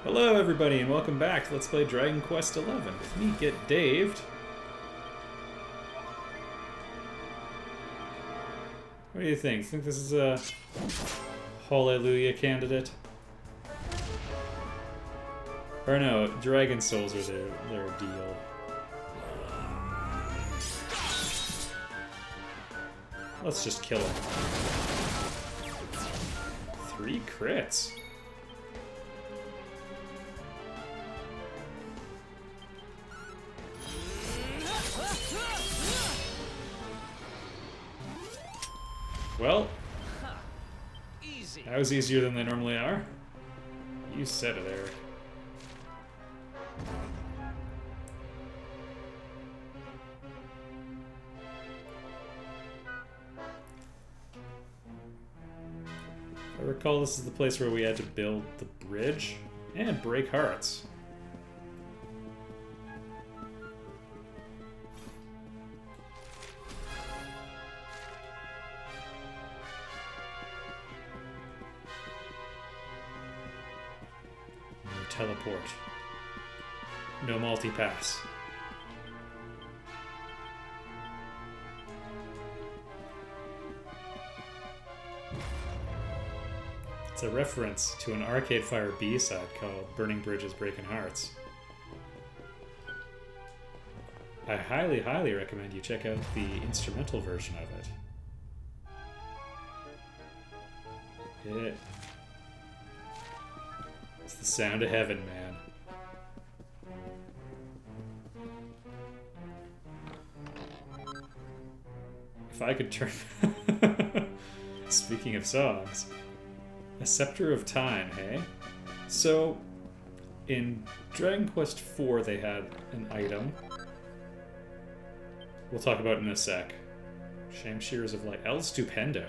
Hello, everybody, and welcome back to Let's Play Dragon Quest XI. With me, Get Daved. What do you think? Think this is a Hallelujah candidate? Or no, Dragon Souls are their deal. Let's just kill him. 3 crits. Well, Easy. that was easier than they normally are. You said it, Eric. I recall this is the place where we had to build the bridge and break hearts. No teleport. No multi-pass. It's a reference to an Arcade Fire B-side called Burning Bridges Breaking Hearts. I highly, highly recommend you check out the instrumental version of it. It's the sound of heaven, man. If I could turn... Speaking of songs... A Scepter of Time, hey? So, in Dragon Quest IV they had an item. We'll talk about it in a sec. Shamshears of Light. El Stupendo.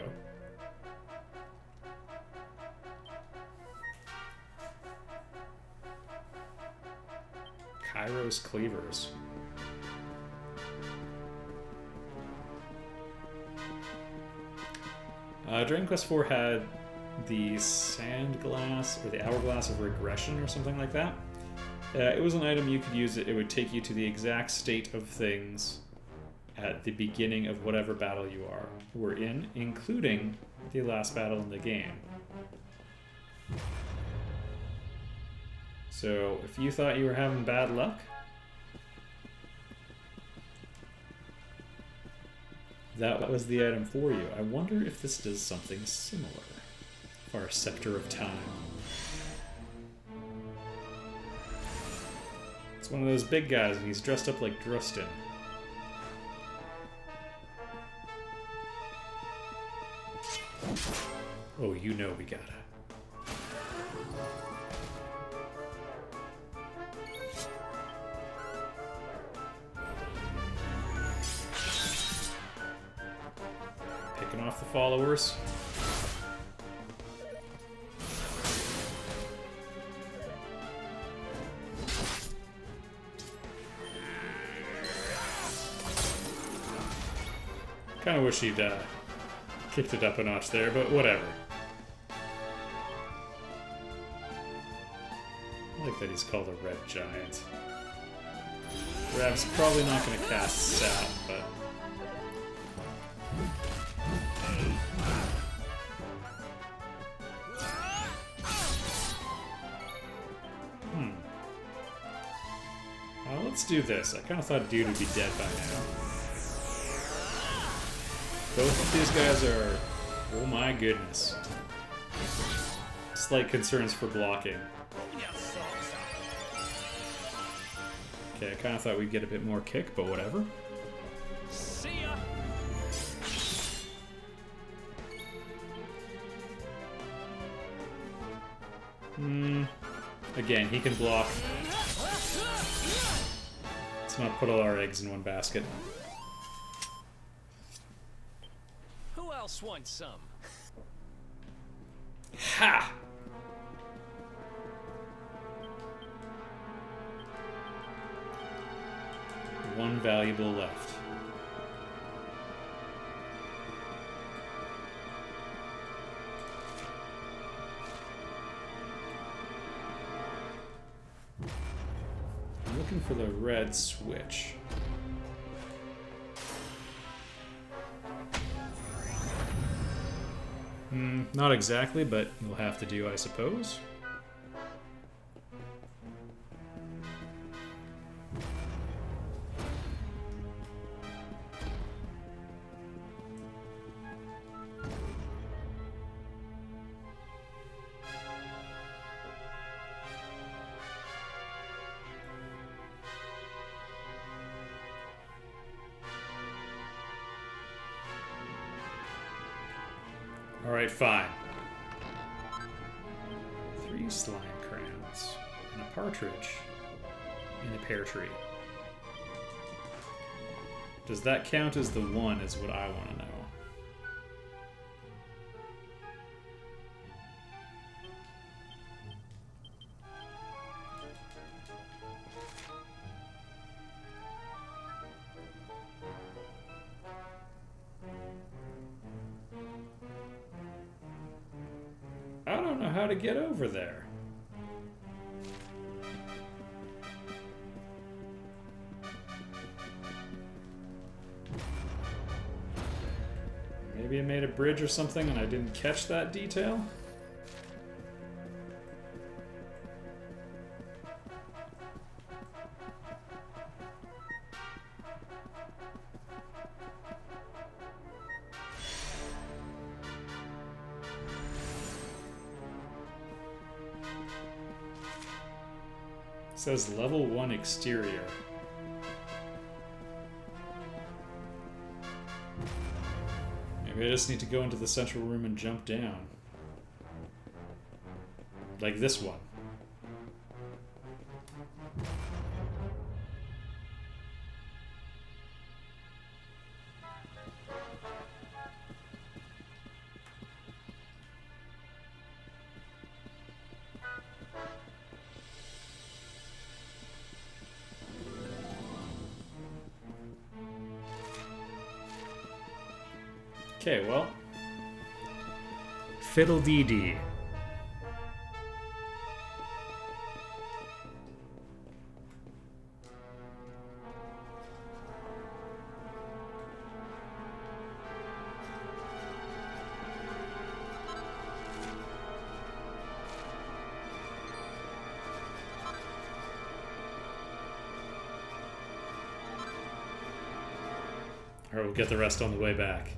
Kairos Cleavers. Dragon Quest IV had the Sand Glass, or the Hourglass of Regression, or something like that. It was an item you could use. It would take you to the exact state of things at the beginning of whatever battle you were in, including the last battle in the game. So, if you thought you were having bad luck, that was the item for you. I wonder if this does something similar. Our Scepter of Time. It's one of those big guys, and he's dressed up like Drustin. Oh, you know we gotta. Picking off the followers. Kind of wish he'd kicked it up a notch there, but whatever. I like that he's called a Red Giant. Rav's probably not going to cast Sap, but... let's do this. I kind of thought Dude would be dead by now. Both of these guys are... oh my goodness. Slight concerns for blocking. Okay, I kind of thought we'd get a bit more kick, but whatever. See ya. Again, he can block. Let's not put all our eggs in one basket. Who else wants some? Ha! One valuable left. looking for the red switch. Not exactly, but you'll have to do, I suppose. Alright, fine. 3 slime crayons and a partridge in a pear tree. Does that count as the one is what I want to know. I don't know how to get over there. Maybe I made a bridge or something and I didn't catch that detail? It says level 1 exterior. Maybe I just need to go into the central room and jump down. Like this one. Okay, well. Fiddle-dee-dee. Or we'll get the rest on the way back.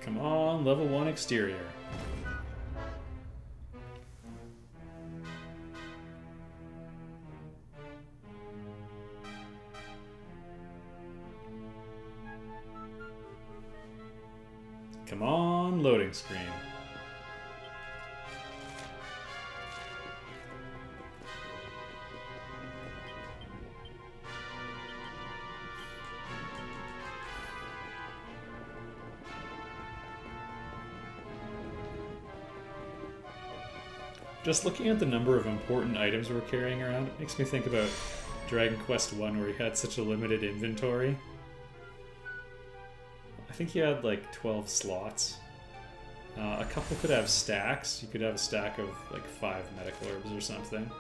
Come on, level 1 exterior. Come on, loading screen. Just looking at the number of important items we're carrying around makes me think about Dragon Quest I, where he had such a limited inventory. I think he had like 12 slots. A couple could have stacks. You could have a stack of like 5 medical herbs or something.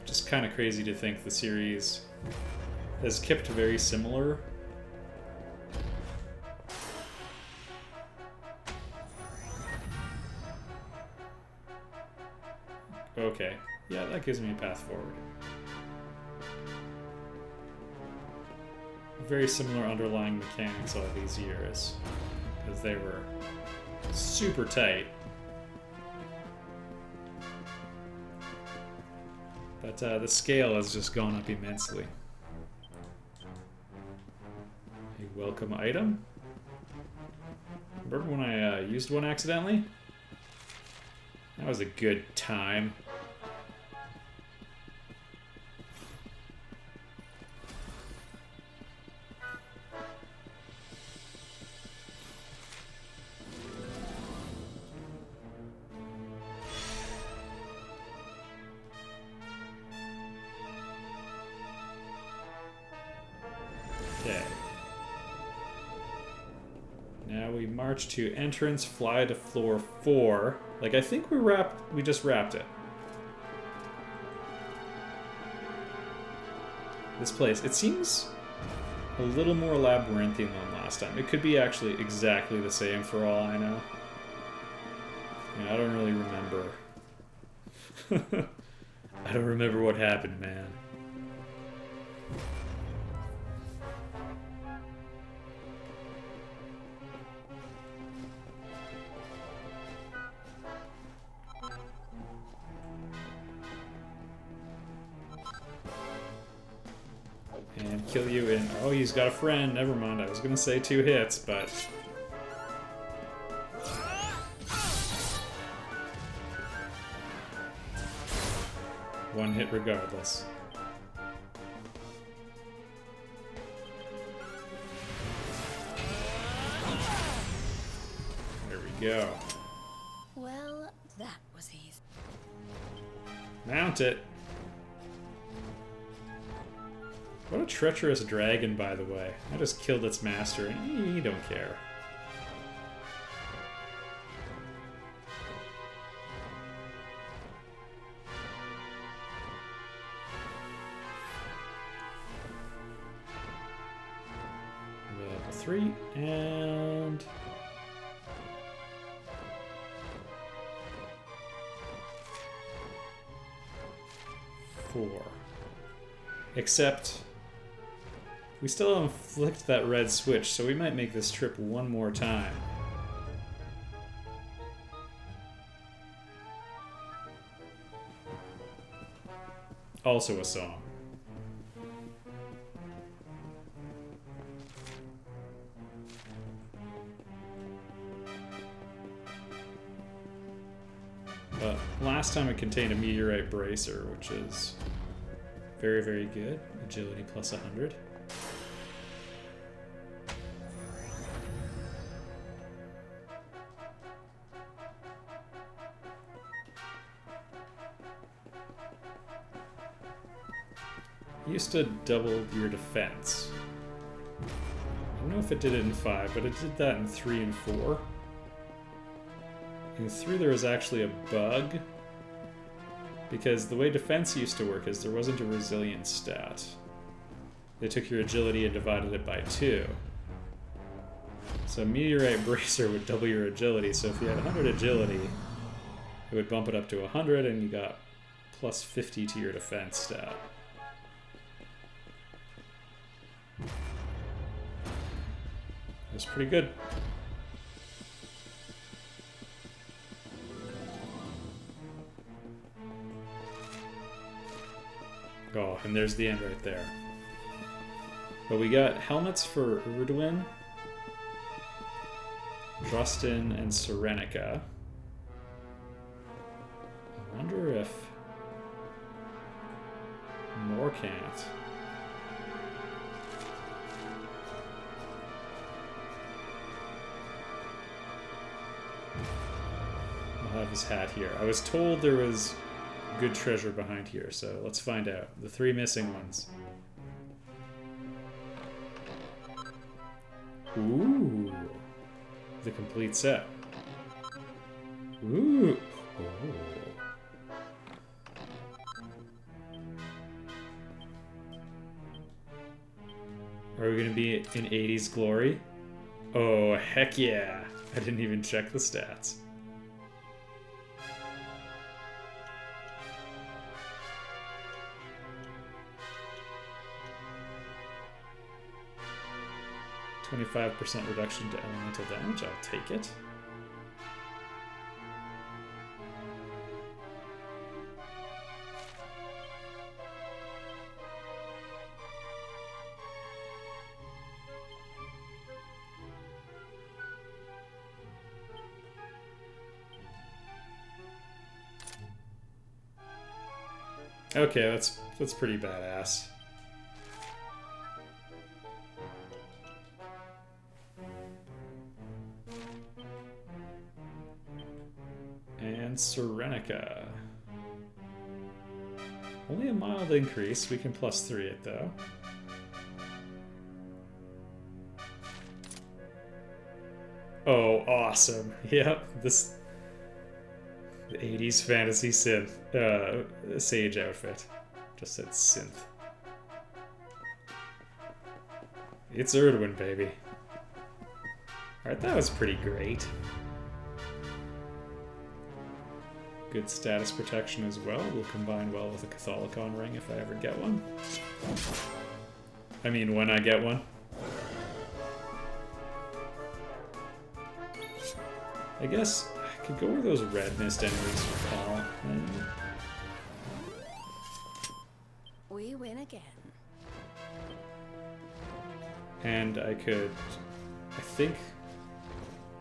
Just kind of crazy to think the series has kept very similar. Okay, yeah, that gives me a path forward. Very similar underlying mechanics all these years, because they were super tight. But the scale has just gone up immensely. A welcome item. Remember when I used one accidentally? That was a good time. Okay. Now we march to entrance, fly to floor 4. Like, I think we just wrapped it. This place, it seems a little more labyrinthian than last time. It could be actually exactly the same for all I know. I don't really remember. I don't remember what happened, man. And kill you in... Oh, he's got a friend. Never mind. I was going to say 2 hits, but... One hit regardless. There we go. Well, that was easy. Mount it. What a treacherous dragon, by the way. I just killed its master, and you don't care. Level 3, and... four. Except... we still haven't flicked that red switch, so we might make this trip one more time. Also a song. But last time it contained a meteorite bracer, which is very, very good. Agility plus 100. Used to double your defense. I don't know if it did it in 5, but it did that in 3 and 4. In 3 there was actually a bug, because the way defense used to work is there wasn't a resilience stat. They took your agility and divided it by 2. So Meteorite Bracer would double your agility, so if you had 100 agility, it would bump it up to 100 and you got plus 50 to your defense stat. It was pretty good. Oh, and there's the end right there. But we got helmets for Urdwin, Drustin, and Serenica. I wonder if Morkant. I'll have his hat here. I was told there was good treasure behind here, so let's find out. The 3 missing ones. Ooh. The complete set. Ooh. Oh. Are we going to be in 80s glory? Oh, heck yeah. I didn't even check the stats. %25 reduction to elemental damage. I'll take it. Okay, that's pretty badass. And Serenica. Only a mild increase. We can +3 it though. Oh, awesome. Yep, this... The 80s fantasy synth, sage outfit. Just said synth. It's Erdwin, baby. Alright, that was pretty great. Good status protection as well. Will combine well with a Catholicon ring if I ever get one. I mean, when I get one. I guess I could go where those red mist enemies fall. We win again. And I could... I think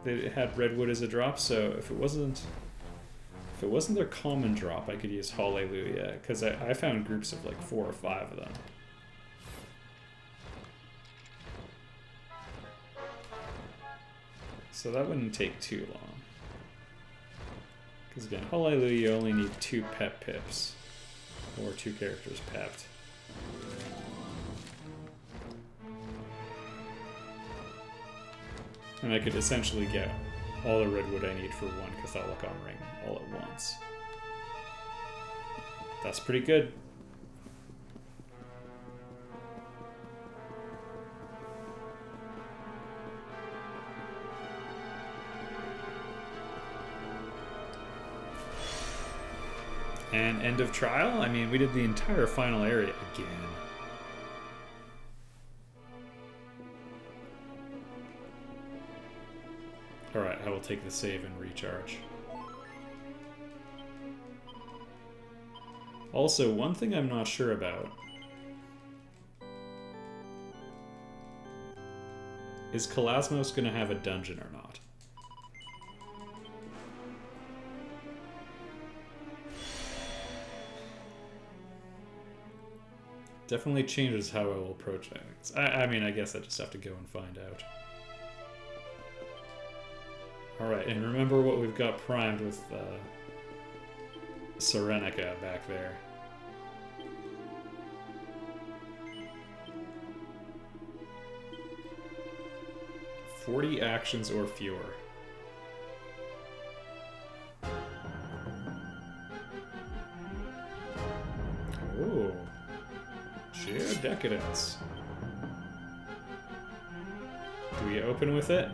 that it had Redwood as a drop, so if it wasn't their common drop, I could use Hallelujah, because I found groups of like 4 or 5 of them. So that wouldn't take too long. Because again, Hallelujah, you only need 2 pep pips. Or 2 characters pepped. And I could essentially get all the Redwood I need for 1 Catholicon ring all at once. That's pretty good. And end of trial? I mean, we did the entire final area again. Alright, I will take the save and recharge. Also, one thing I'm not sure about is Kalasmos going to have a dungeon or not? Definitely changes how I will approach things. I mean, I guess I just have to go and find out. Alright, and remember what we've got primed with Serenica back there. "40 actions or fewer." Oh. Sheer decadence. Do we open with it?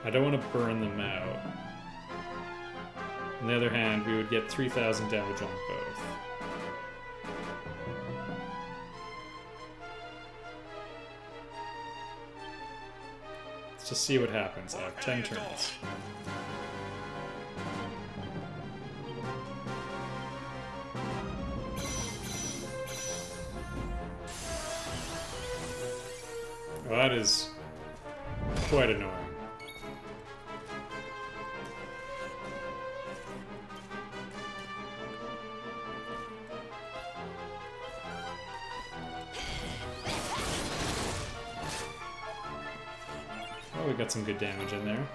I don't want to burn them out. On the other hand, we would get 3,000 damage on both. Let's just see what happens. I have 10 turns. Well, that is quite annoying. Oh, we got some good damage in there.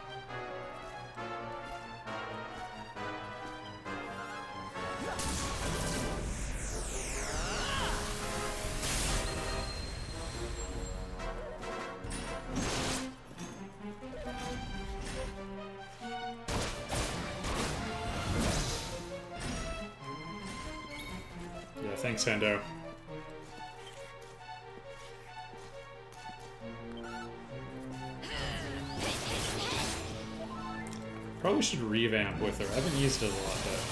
Yeah, thanks, Hendo. Probably should revamp with her. I haven't used it a lot though.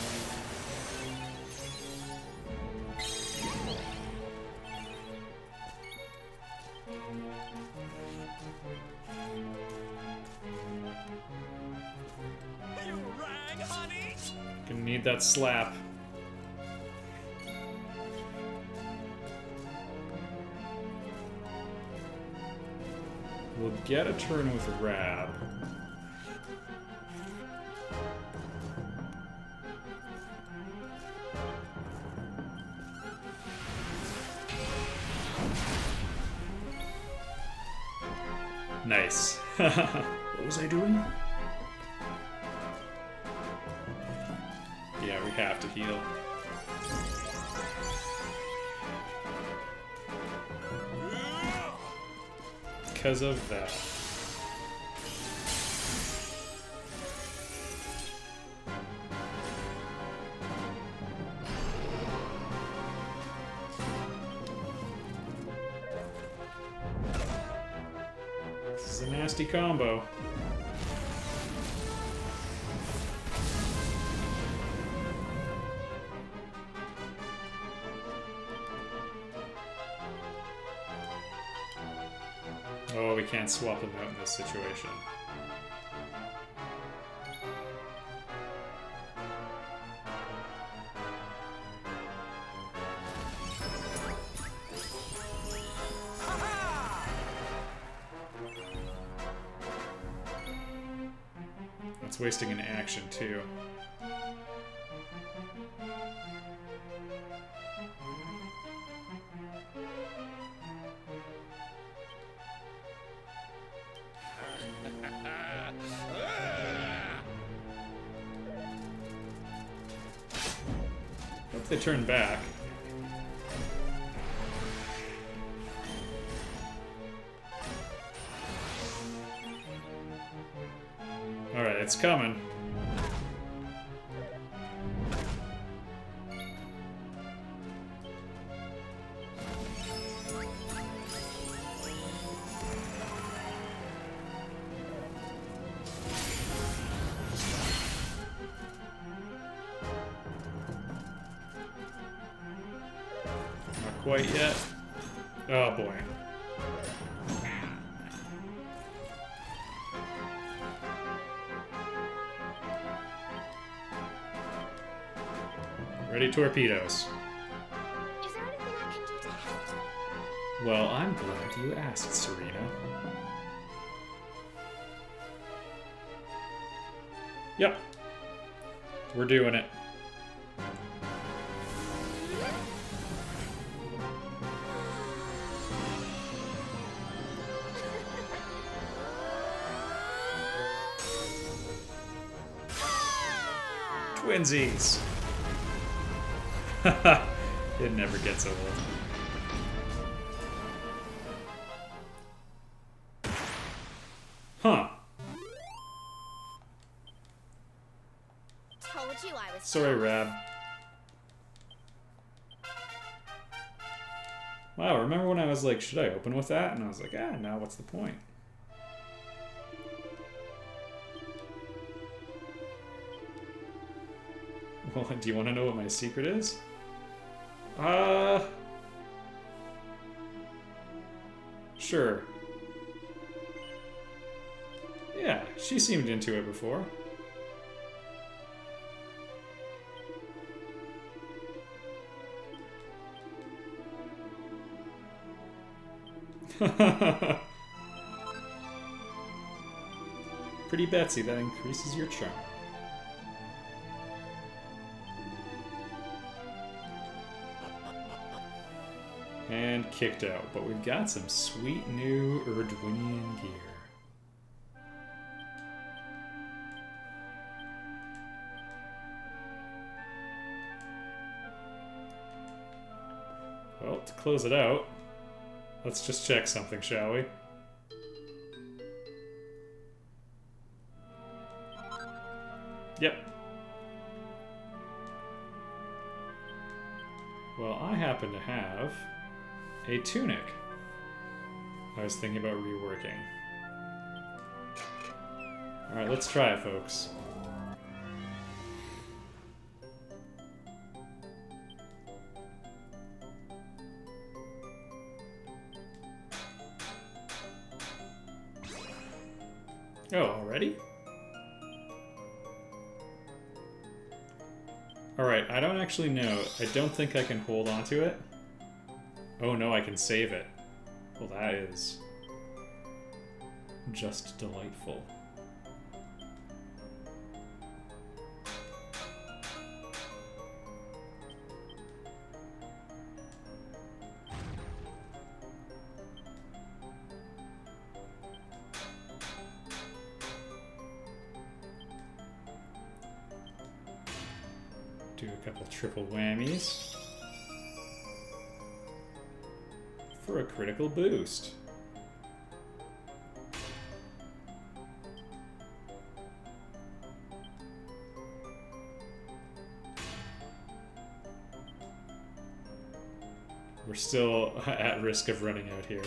You rang, honey? Gonna need that slap. We'll get a turn with Rab. Nice. What was I doing? Yeah, we have to heal. because of that. This is a nasty combo. Oh, we can't swap them out in this situation. That's wasting an action, too. Hope they turn back. Alright, it's coming. Not quite yet. Oh boy. Ready torpedoes. Is there anything I can do to help? Well, I'm glad you asked, Serena. Yep. We're doing it. Twinsies! It never gets old. Huh. Told you I was. Sorry, Rab. Wow, remember when I was like, should I open with that? And I was like, ah, now what's the point? Well, do you want to know what my secret is? Sure. Yeah, she seemed into it before. Pretty Betsy, that increases your charm. And kicked out, but we've got some sweet new Erdwinian gear. Well, to close it out, let's just check something, shall we? Yep. Well, I happen to have a tunic I was thinking about reworking. Alright, let's try it, folks. Oh, already? Alright, I don't actually know. I don't think I can hold on to it. Oh no, I can save it. Well, that is just delightful. Do a couple triple whammies for a critical boost. We're still at risk of running out here.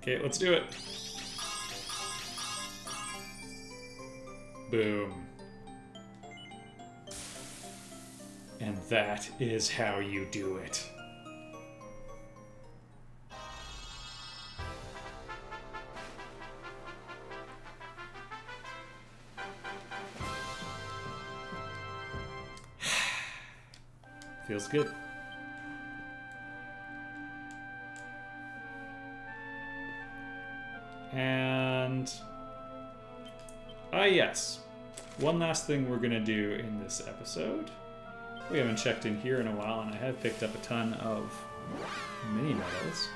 Okay, let's do it. Boom. And that is how you do it. Feels good. And yes, one last thing we're gonna do in this episode. We haven't checked in here in a while, and I have picked up a ton of mini medals.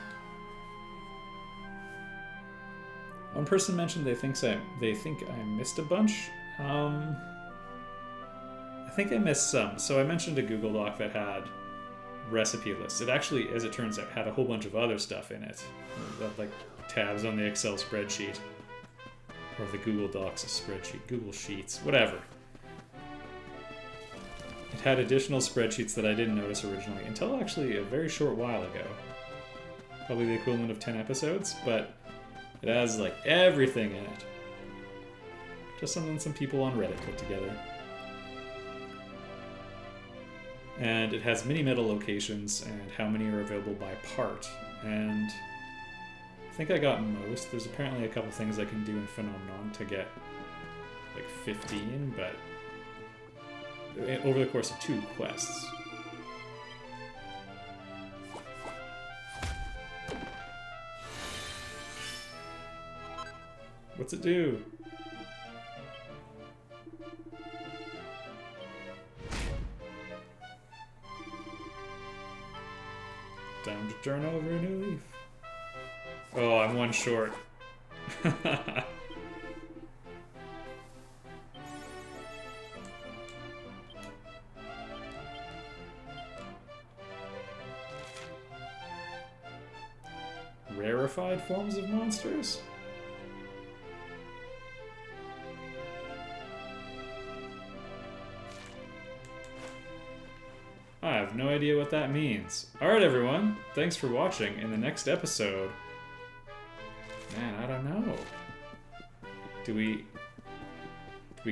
One person mentioned they think I missed a bunch. I think I missed some. So I mentioned a Google Doc that had recipe lists. It actually, as it turns out, had a whole bunch of other stuff in it, like tabs on the Excel spreadsheet, or the Google Docs spreadsheet, Google Sheets, whatever. It had additional spreadsheets that I didn't notice originally until actually a very short while ago. Probably the equivalent of 10 episodes, but it has like everything in it. Just something some people on Reddit put together. And it has mini medal locations and how many are available by part. And I think I got most. There's apparently a couple things I can do in Phenomenon to get like 15, but over the course of 2 quests. What's it do? Time to turn over a new leaf. Oh, I'm one short. Rarefied forms of monsters? I have no idea what that means. Alright everyone, thanks for watching. In the next episode... Man, I don't know. Do we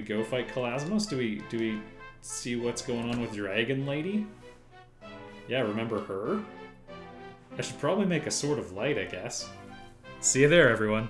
go fight Kalasmos? Do we see what's going on with Dragon Lady? Yeah, remember her? I should probably make a Sword of Light, I guess. See you there, everyone.